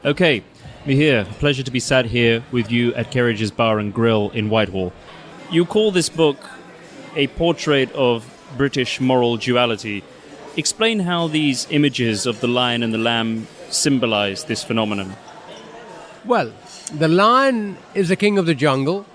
Okay, Mihir, pleasure to be sat here with you at Kerridge's Bar and Grill in Whitehall. You call this book a portrait of British moral duality. Explain how these images of the lion and the lamb symbolize this phenomenon. Well, the lion is the king of the jungle.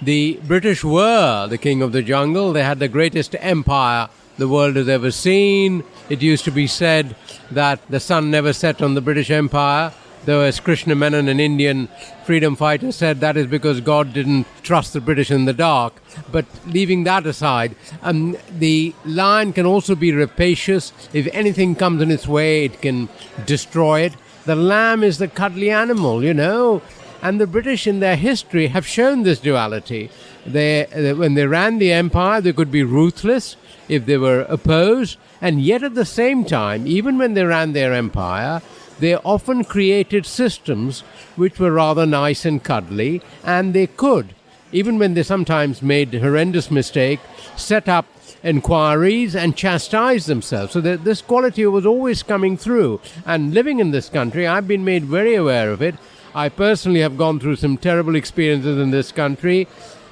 The British were the king of the jungle. They had the greatest empire the world has ever seen. It used to be said that the sun never set on the British Empire, though as Krishna Menon, an Indian freedom fighter, said that is because God didn't trust the British in the dark. But leaving that aside, the lion can also be rapacious. If anything comes in its way, it can destroy it. The lamb is the cuddly animal, you know. And the British in their history have shown this duality. When they ran the empire, they could be ruthless if they were opposed. And yet at the same time, even when they ran their empire, they often created systems which were rather nice and cuddly. And they could, even when they sometimes made horrendous mistakes, set up inquiries and chastise themselves. So that this quality was always coming through. And living in this country, I've been made very aware of it. I personally have gone through some terrible experiences in this country,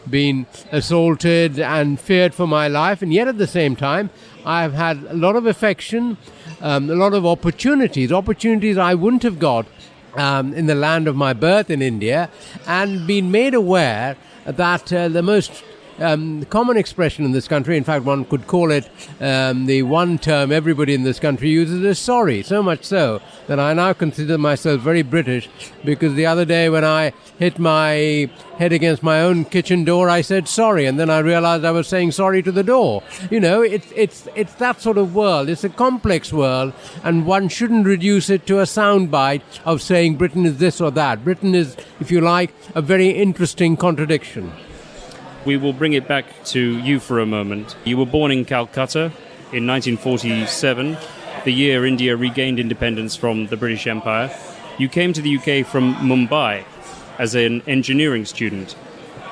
been assaulted and feared for my life, and yet at the same time, I've had a lot of affection, a lot of opportunities I wouldn't have got in the land of my birth in India, and been made aware that the most common expression in this country, in fact one could call it the one term everybody in this country uses, is sorry. So much so that I now consider myself very British, because the other day when I hit my head against my own kitchen door, I said sorry, and then I realized I was saying sorry to the door. You know, it's that sort of world. It's a complex world, and one shouldn't reduce it to a soundbite of saying Britain is this or that. Britain is, if you like, a very interesting contradiction. We will bring it back to you for a moment. You were born in Calcutta in 1947, the year India regained independence from the British Empire. You came to the UK from Mumbai as an engineering student,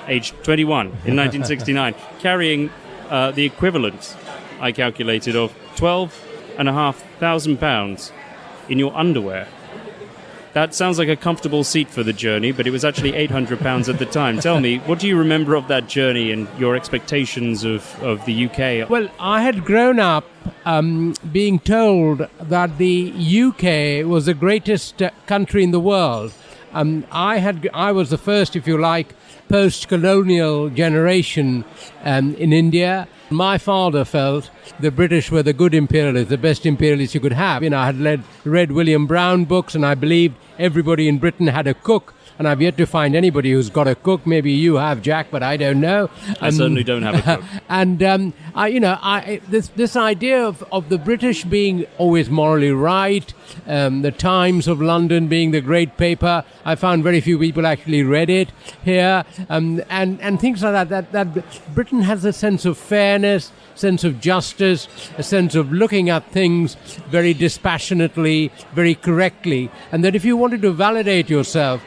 aged 21 in 1969, carrying the equivalent, I calculated, of £12,500 in your underwear. That sounds like a comfortable seat for the journey, but it was actually £800 at the time. Tell me, what do you remember of that journey and your expectations of the UK? Well, I had grown up being told that the UK was the greatest country in the world. I was the first, if you like, post-colonial generation in India. My father felt the British were the good imperialists, the best imperialists you could have. You know, I had read William Brown books, and I believed everybody in Britain had a cook. And I've yet to find anybody who's got a cook. Maybe you have, Jack, but I don't know. I certainly don't have a cook. And this idea of the British being always morally right, the Times of London being the great paper, I found very few people actually read it here, and things like that Britain has a sense of fairness, sense of justice, a sense of looking at things very dispassionately, very correctly, and that if you wanted to validate yourself,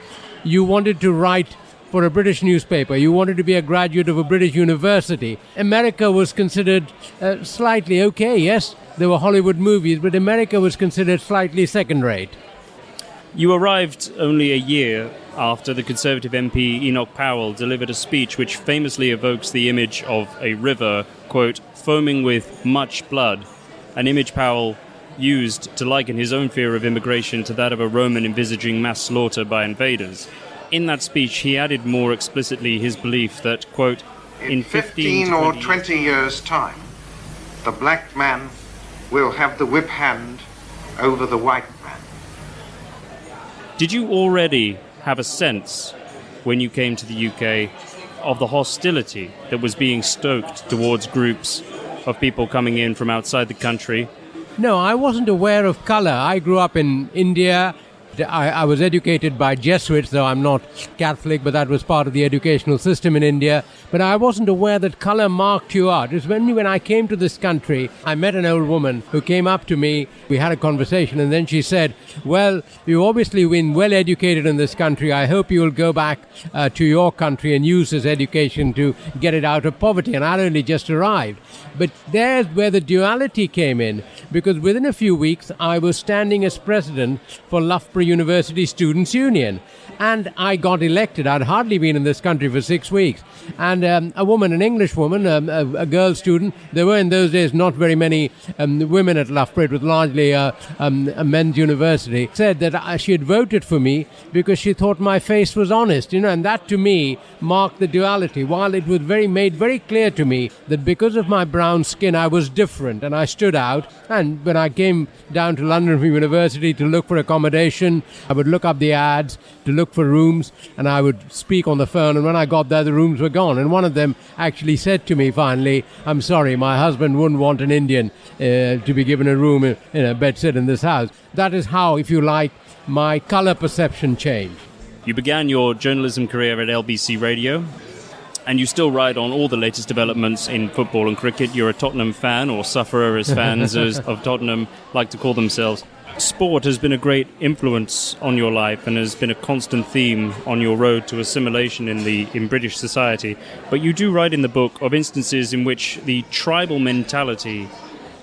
you wanted to write for a British newspaper, you wanted to be a graduate of a British university. America was considered slightly okay, yes, there were Hollywood movies, but America was considered slightly second-rate. You arrived only a year after the Conservative MP Enoch Powell delivered a speech which famously evokes the image of a river, quote, foaming with much blood, an image Powell used to liken his own fear of immigration to that of a Roman envisaging mass slaughter by invaders. In that speech, he added more explicitly his belief that, quote, in 15 or 20 years' time, the black man will have the whip hand over the white man. Did you already have a sense, when you came to the UK, of the hostility that was being stoked towards groups of people coming in from outside the country? No, I wasn't aware of colour. I grew up in India. I was educated by Jesuits, though I'm not Catholic, but that was part of the educational system in India. But I wasn't aware that colour marked you out. It was only when I came to this country, I met an old woman who came up to me. We had a conversation, and then she said, well, you've obviously been well educated in this country. I hope you will go back to your country and use this education to get it out of poverty. And I'd only just arrived. But there's where the duality came in, because within a few weeks, I was standing as president for Loughborough University Students' Union. And I got elected. I'd hardly been in this country for 6 weeks. And a woman, an English woman, a girl student, there were in those days not very many women at Loughborough, it was largely a men's university, said that she had voted for me because she thought my face was honest, and that to me marked the duality. While it was made very clear to me that because of my brown skin I was different and I stood out, and when I came down to London from university to look for accommodation, I would look up the ads to look for rooms, and I would speak on the phone, and when I got there the rooms were gone. And one of them actually said to me finally, "I'm sorry, my husband wouldn't want an Indian to be given a room in a bedsit in this house." That is how, if you like, my colour perception changed. You began your journalism career at LBC Radio, and you still write on all the latest developments in football and cricket. You're a Tottenham fan, or sufferer, as fans of Tottenham like to call themselves. Sport has been a great influence on your life and has been a constant theme on your road to assimilation in British society. But you do write in the book of instances in which the tribal mentality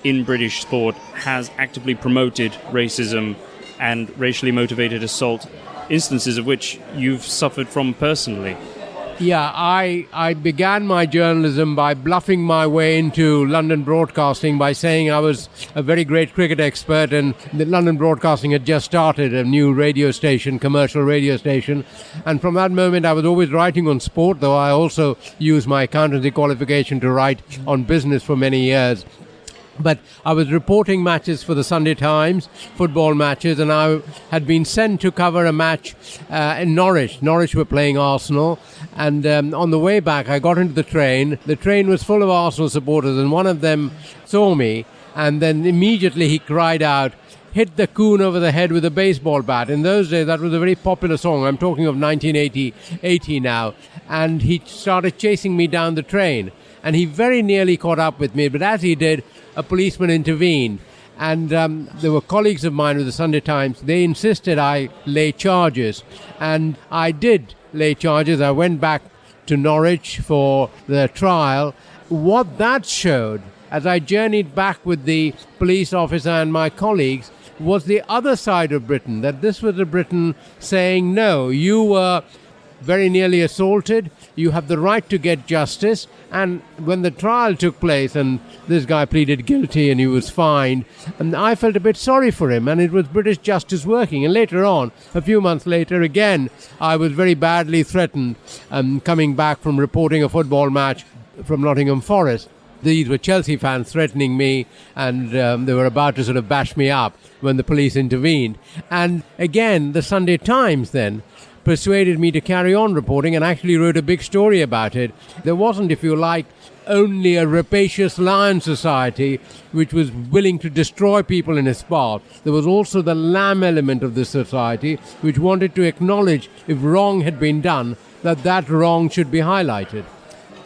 in British sport has actively promoted racism and racially motivated assault, instances of which you've suffered from personally. Yeah, I began my journalism by bluffing my way into London Broadcasting by saying I was a very great cricket expert, and that London Broadcasting had just started a new radio station, commercial radio station. And from that moment I was always writing on sport, though I also used my accountancy qualification to write on business for many years. But I was reporting matches for the Sunday Times, football matches, and I had been sent to cover a match in Norwich. Norwich were playing Arsenal, and on the way back I got into the train. The train was full of Arsenal supporters, and one of them saw me, and then immediately he cried out, "Hit the coon over the head with a baseball bat." In those days that was a very popular song. I'm talking of 1980 now. And he started chasing me down the train, and he very nearly caught up with me, but as he did, a policeman intervened. And there were colleagues of mine with the Sunday Times. They insisted I lay charges, and I did lay charges. I went back to Norwich for the trial. What that showed, as I journeyed back with the police officer and my colleagues, was the other side of Britain, that this was a Britain saying, no, you were very nearly assaulted, you have the right to get justice. And when the trial took place and this guy pleaded guilty and he was fined, and I felt a bit sorry for him, and it was British justice working. And later on, a few months later, again, I was very badly threatened coming back from reporting a football match from Nottingham Forest. These were Chelsea fans threatening me, and they were about to sort of bash me up when the police intervened. And again, the Sunday Times then persuaded me to carry on reporting and actually wrote a big story about it. There wasn't, if you like, only a rapacious lion society which was willing to destroy people in its path. There was also the lamb element of the society which wanted to acknowledge if wrong had been done, that wrong should be highlighted.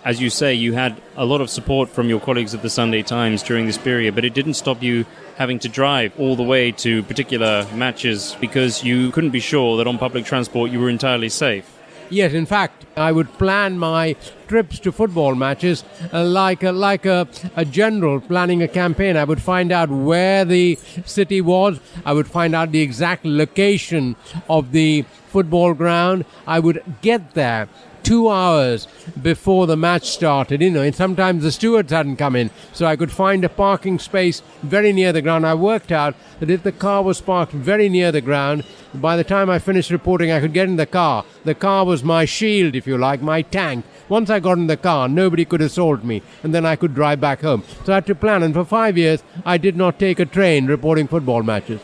As you say, you had a lot of support from your colleagues at the Sunday Times during this period, but it didn't stop you having to drive all the way to particular matches because you couldn't be sure that on public transport you were entirely safe. Yes, in fact, I would plan my trips to football matches like a general planning a campaign. I would find out where the city was. I would find out the exact location of the football ground. I would get there 2 hours before the match started, and sometimes the stewards hadn't come in, so I could find a parking space very near the ground. I worked out that if the car was parked very near the ground, by the time I finished reporting, I could get in the car. The car was my shield, if you like, my tank. Once I got in the car, nobody could assault me, and then I could drive back home. So I had to plan, and for 5 years, I did not take a train reporting football matches.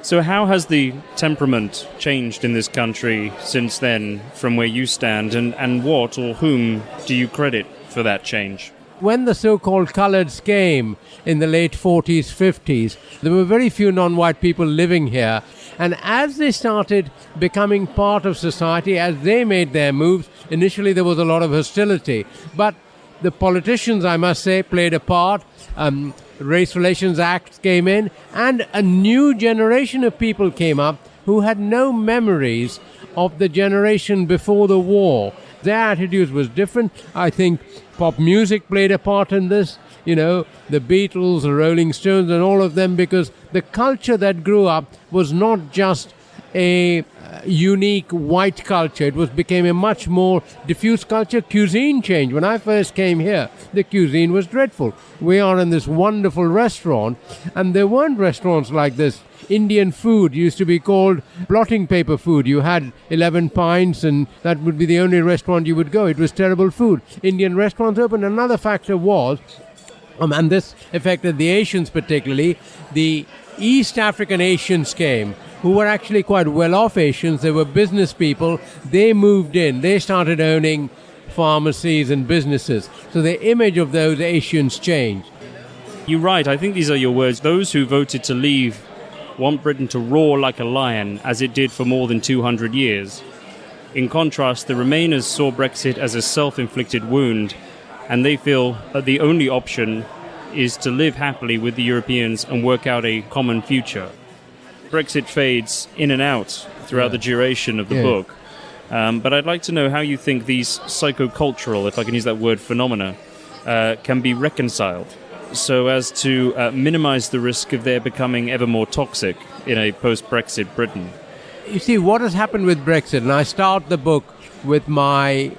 So how has the temperament changed in this country since then, from where you stand, and what or whom do you credit for that change? When the so-called coloureds came in the late 40s, 50s, there were very few non-white people living here. And as they started becoming part of society, as they made their moves, initially there was a lot of hostility. But the politicians, I must say, played a part. Race Relations Act came in, and a new generation of people came up who had no memories of the generation before the war. Their attitudes was different. I think pop music played a part in this, the Beatles, the Rolling Stones and all of them, because the culture that grew up was not just a unique white culture. It became a much more diffuse culture. Cuisine changed. When I first came here, the cuisine was dreadful. We are in this wonderful restaurant, and there weren't restaurants like this. Indian food used to be called blotting paper food. You had 11 pints, and that would be the only restaurant you would go. It was terrible food. Indian restaurants opened. Another factor was, and this affected the Asians particularly, the East African Asians came, who were actually quite well-off Asians. They were business people. They moved in. They started owning pharmacies and businesses. So the image of those Asians changed. You're right. I think these are your words. Those who voted to leave want Britain to roar like a lion, as it did for more than 200 years. In contrast, the Remainers saw Brexit as a self-inflicted wound, and they feel that the only option is to live happily with the Europeans and work out a common future. Brexit fades in and out throughout the duration of the book, but I'd like to know how you think these psychocultural, if I can use that word, phenomena can be reconciled, so as to minimize the risk of their becoming ever more toxic in a post-Brexit Britain. You see, what has happened with Brexit, and I start the book with my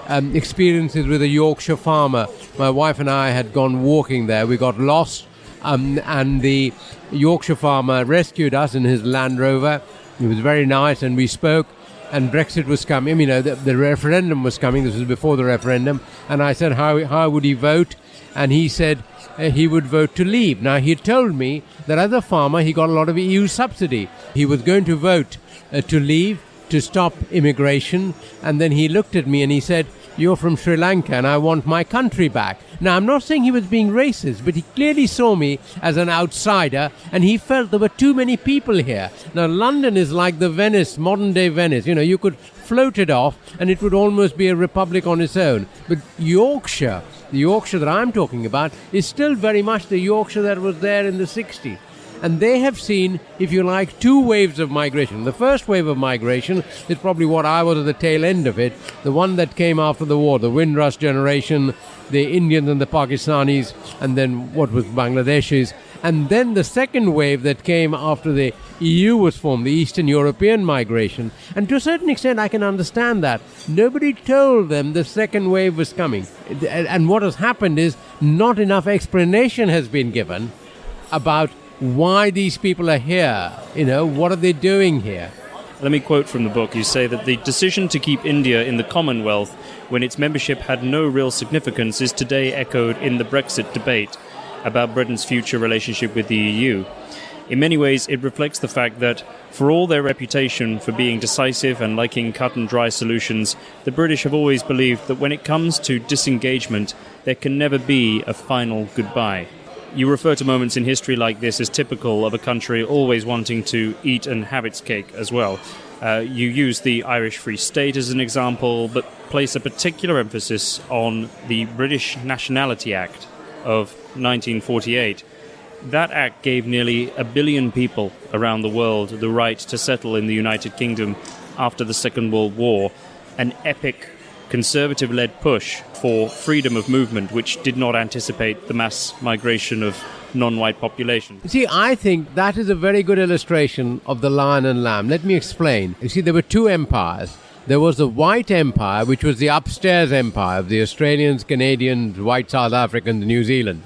experiences with a Yorkshire farmer. My wife and I had gone walking there. We got lost, and the Yorkshire farmer rescued us in his Land Rover. It was very nice, and we spoke, and Brexit was coming. The referendum was coming. This was before the referendum. And I said, how would he vote? And he said he would vote to leave. Now, he told me that as a farmer, he got a lot of EU subsidy. He was going to vote to leave, to stop immigration. And then he looked at me and he said, "You're from Sri Lanka and I want my country back." Now, I'm not saying he was being racist, but he clearly saw me as an outsider, and he felt there were too many people here. Now, London is like the Venice, modern-day Venice. You could float it off and it would almost be a republic on its own. But Yorkshire, the Yorkshire that I'm talking about, is still very much the Yorkshire that was there in the 60s. And they have seen, if you like, two waves of migration. The first wave of migration is probably what I was at the tail end of it, the one that came after the war, the Windrush generation, the Indians and the Pakistanis, and then what was Bangladeshis. And then the second wave that came after the EU was formed, the Eastern European migration. And to a certain extent, I can understand that. Nobody told them the second wave was coming. And what has happened is not enough explanation has been given about why these people are here. What are they doing here? Let me quote from the book. You say that the decision to keep India in the Commonwealth when its membership had no real significance is today echoed in the Brexit debate about Britain's future relationship with the EU. In many ways, it reflects the fact that, for all their reputation for being decisive and liking cut-and-dry solutions, the British have always believed that when it comes to disengagement, there can never be a final goodbye. You refer to moments in history like this as typical of a country always wanting to eat and have its cake as well. You use the Irish Free State as an example, but place a particular emphasis on the British Nationality Act of 1948. That act gave nearly 1 billion people around the world the right to settle in the United Kingdom after the Second World War, an epic conservative-led push for freedom of movement, which did not anticipate the mass migration of non-white population. See, I think that is a very good illustration of the lion and lamb. Let me explain. You see, there were two empires. There was the white empire, which was the upstairs empire of the Australians, Canadians, white South Africans, New Zealand.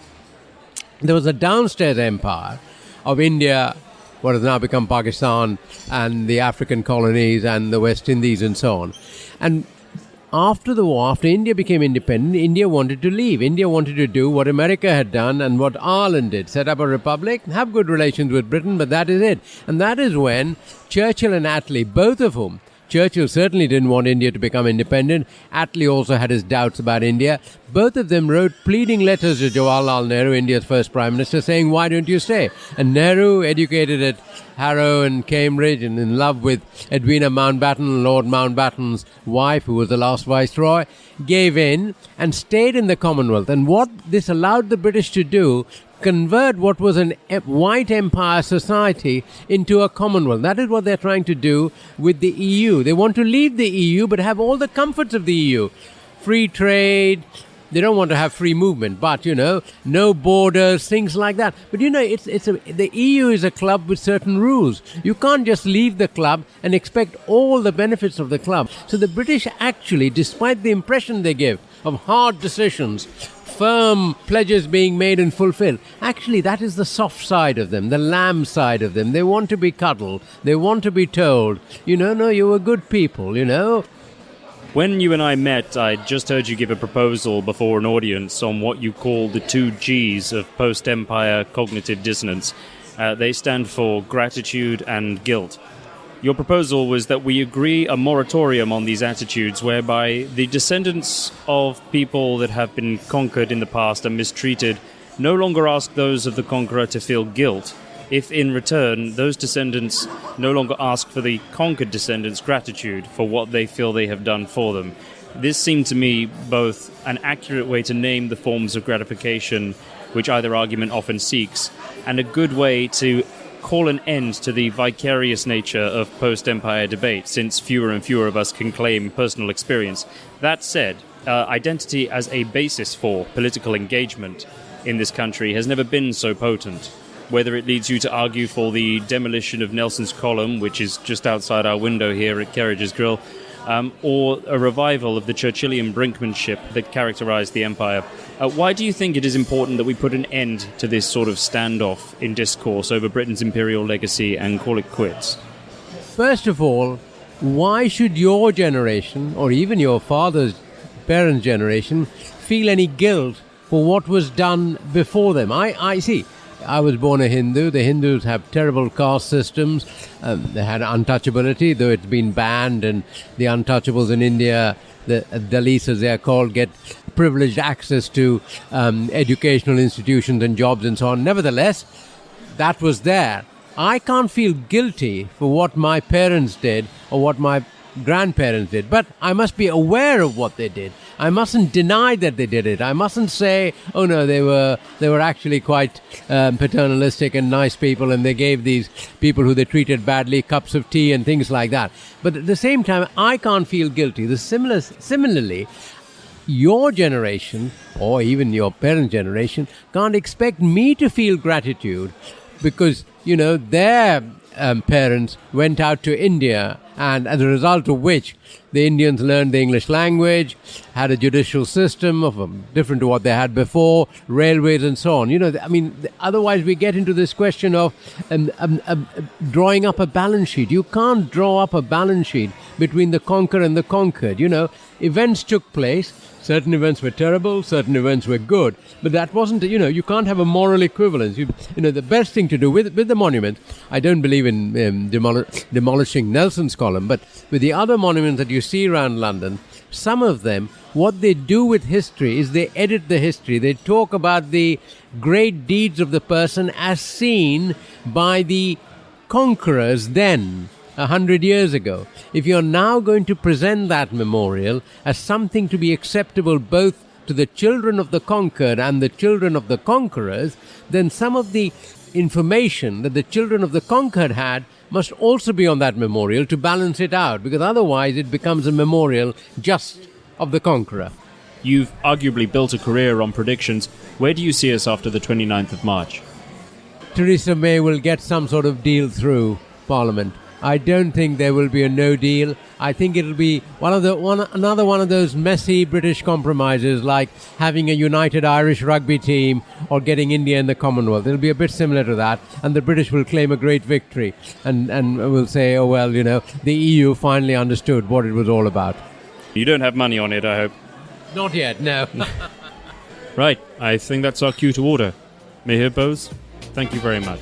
There was a downstairs empire of India, what has now become Pakistan, and the African colonies and the West Indies and so on. And after the war, after India became independent, India wanted to leave. India wanted to do what America had done and what Ireland did, set up a republic, have good relations with Britain, but that is it. And that is when Churchill and Attlee, both of whom, Churchill certainly didn't want India to become independent. Attlee also had his doubts about India. Both of them wrote pleading letters to Jawaharlal Nehru, India's first Prime Minister, saying, "Why don't you stay?" And Nehru, educated at Harrow and Cambridge and in love with Edwina Mountbatten, Lord Mountbatten's wife, who was the last Viceroy, gave in and stayed in the Commonwealth. And what this allowed the British to do, convert what was a white empire society into a Commonwealth. That is what they're trying to do with the EU. They want to leave the EU but have all the comforts of the EU. Free trade, they don't want to have free movement, but, no borders, things like that. But, the EU is a club with certain rules. You can't just leave the club and expect all the benefits of the club. So the British actually, despite the impression they give of hard decisions, firm pledges being made and fulfilled, actually that is the soft side of them, the lamb side of them. They want to be cuddled. They want to be told, no, you were good people, When you and I met, I just heard you give a proposal before an audience on what you call the 2 Gs of post-empire cognitive dissonance. They stand for gratitude and guilt. Your proposal was that we agree a moratorium on these attitudes whereby the descendants of people that have been conquered in the past and mistreated no longer ask those of the conqueror to feel guilt, if in return those descendants no longer ask for the conquered descendants' gratitude for what they feel they have done for them. This seemed to me both an accurate way to name the forms of gratification which either argument often seeks, and a good way to call an end to the vicarious nature of post-empire debate, since fewer and fewer of us can claim personal experience. That said, identity as a basis for political engagement in this country has never been so potent. Whether it leads you to argue for the demolition of Nelson's Column, which is just outside our window here at Kerridge's Grill, or a revival of the Churchillian brinkmanship that characterized the empire. Why do you think it is important that we put an end to this sort of standoff in discourse over Britain's imperial legacy and call it quits? First of all, why should your generation, or even your father's parents' generation, feel any guilt for what was done before them? I see. I was born a Hindu. The Hindus have terrible caste systems. They had untouchability, though it's been banned, and the untouchables in India, the Dalits as they are called, get privileged access to educational institutions and jobs and so on. Nevertheless, that was there. I can't feel guilty for what my parents did or what my grandparents did, but I must be aware of what they did. I mustn't deny that they did it. I mustn't say, oh no, they were actually quite paternalistic and nice people, and they gave these people who they treated badly cups of tea and things like that. But at the same time, I can't feel guilty. Similarly, your generation, or even your parents' generation, can't expect me to feel gratitude because, their parents went out to India, and as a result of which the Indians learned the English language, had a judicial system different to what they had before, railways and so on. Otherwise we get into this question of drawing up a balance sheet. You can't draw up a balance sheet between the conqueror and the conquered. Events took place. Certain events were terrible, certain events were good. But that wasn't, you can't have a moral equivalence. The best thing to do with the monument, I don't believe in demolishing Nelson's Column, but with the other monuments that you see around London, some of them, what they do with history is they edit the history. They talk about the great deeds of the person as seen by the conquerors then, 100 years ago. If you're now going to present that memorial as something to be acceptable both to the children of the conquered and the children of the conquerors, then some of the information that the children of the conquered had must also be on that memorial to balance it out, because otherwise it becomes a memorial just of the conqueror. You've arguably built a career on predictions. Where do you see us after the 29th of March? Theresa May will get some sort of deal through Parliament. I don't think there will be a no deal. I think it'll be another one of those messy British compromises, like having a united Irish rugby team or getting India in the Commonwealth. It'll be a bit similar to that, and the British will claim a great victory and will say, oh well, the EU finally understood what it was all about. You don't have money on it, I hope. Not yet, no. Right, I think that's our cue to order. Mihir Bose, thank you very much.